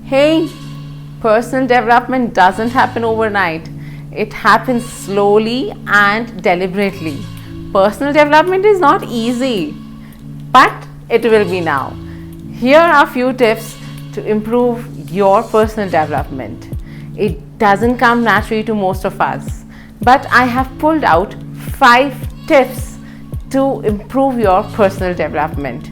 Hey, personal development doesn't happen overnight. It happens slowly and deliberately. Personal development is not easy, but it will be now. Here are a few tips to improve your personal development. It doesn't come naturally to most of us, but I have pulled out 5 tips to improve your personal development.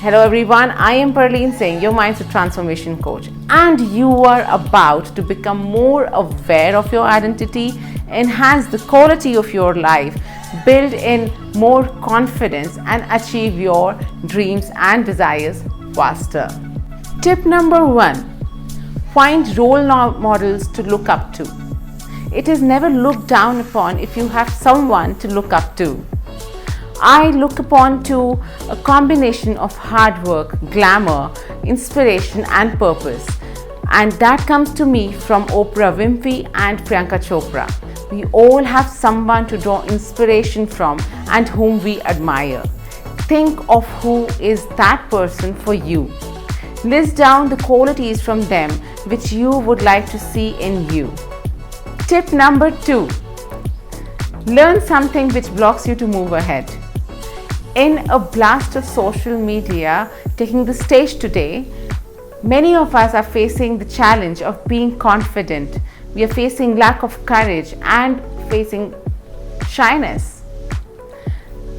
Hello everyone, I am Parleen Singh, your mindset transformation coach, and you are about to become more aware of your identity, enhance the quality of your life, build in more confidence, and achieve your dreams and desires faster. Tip number 1: find role models to look up to. It is never looked down upon if you have someone to look up to. I look upon to a combination of hard work, glamour, inspiration and purpose, and that comes to me from Oprah Winfrey and Priyanka Chopra. We all have someone to draw inspiration from and whom we admire. Think of who is that person for you. List down the qualities from them which you would like to see in you. Tip number 2: learn something which blocks you to move ahead. In a blast of social media taking the stage today, many of us are facing the challenge of being confident. We are facing lack of courage and facing shyness.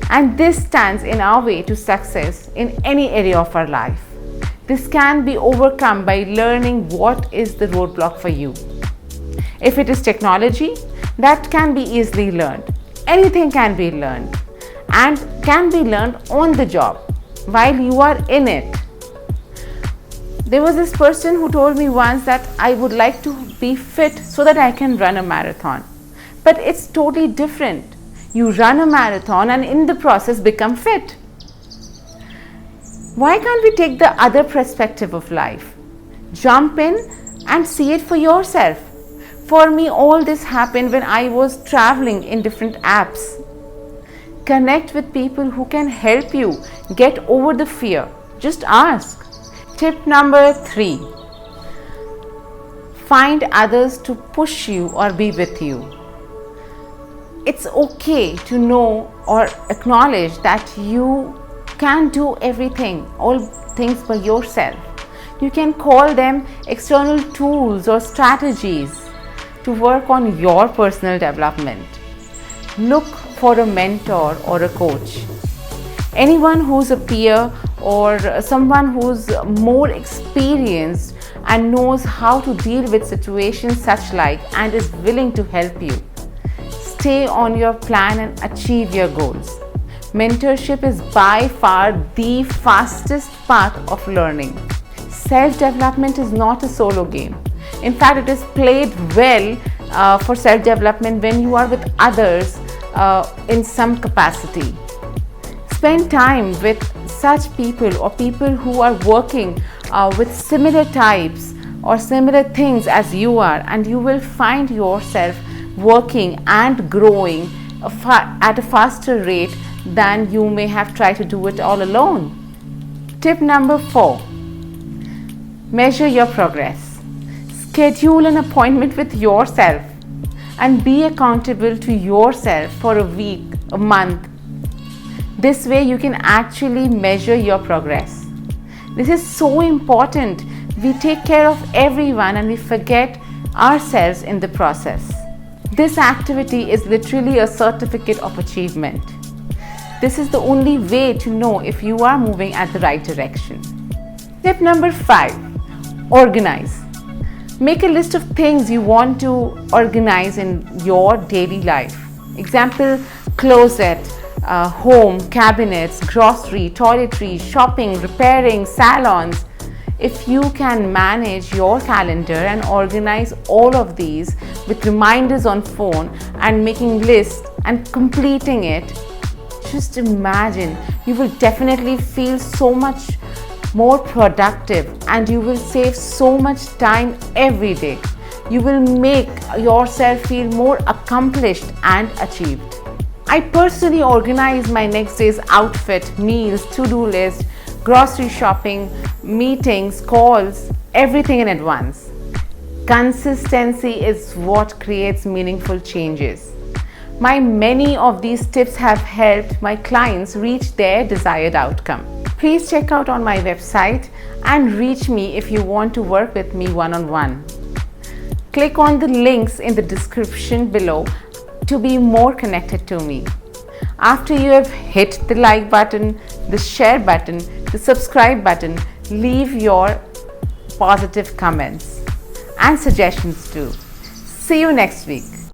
And this stands in our way to success in any area of our life. This can be overcome by learning what is the roadblock for you. If it is technology, that can be easily learned. Anything can be learned and can be learned on the job while you are in it. There was this person who told me once that I would like to be fit so that I can run a marathon. But it's totally different. You run a marathon and in the process become fit. Why can't we take the other perspective of life? Jump in and see it for yourself. For me, all this happened when I was traveling in different apps. Connect with people who can help you get over the fear. Just ask. Tip number 3: find others to push you or be with you. It's okay to know or acknowledge that you can't do everything, all things by yourself. You can call them external tools or strategies to work on your personal development. Look for a mentor or a coach. Anyone who's a peer or someone who's more experienced and knows how to deal with situations such like and is willing to help you. Stay on your plan and achieve your goals. Mentorship is by far the fastest path of learning. Self-development is not a solo game. In fact, it is played well for self-development when you are with others in some capacity. Spend time with such people or people who are working with similar types or similar things as you are, and you will find yourself working and growing at a faster rate than you may have tried to do it all alone. Tip number 4: measure your progress. Schedule an appointment with yourself and be accountable to yourself for a week, a month. This way you can actually measure your progress. This is so important. We take care of everyone and we forget ourselves in the process. This activity is literally a certificate of achievement. This is the only way to know if you are moving at the right direction. Tip number 5: organize. Make a list of things you want to organize in your daily life. Example: closet, home, cabinets, grocery, toiletries, shopping, repairing, salons. If you can manage your calendar and organize all of these with reminders on phone and making lists and completing it, just imagine, you will definitely feel so much more productive and you will save so much time every day. You will make yourself feel more accomplished and achieved. I personally organize my next day's outfit, meals, to-do list, grocery shopping, meetings, calls, everything in advance. Consistency is what creates meaningful changes. Many of these tips have helped my clients reach their desired outcome. Please check out on my website and reach me if you want to work with me one-on-one. Click on the links in the description below to be more connected to me. After you have hit the like button, the share button, the subscribe button, leave your positive comments and suggestions too. See you next week.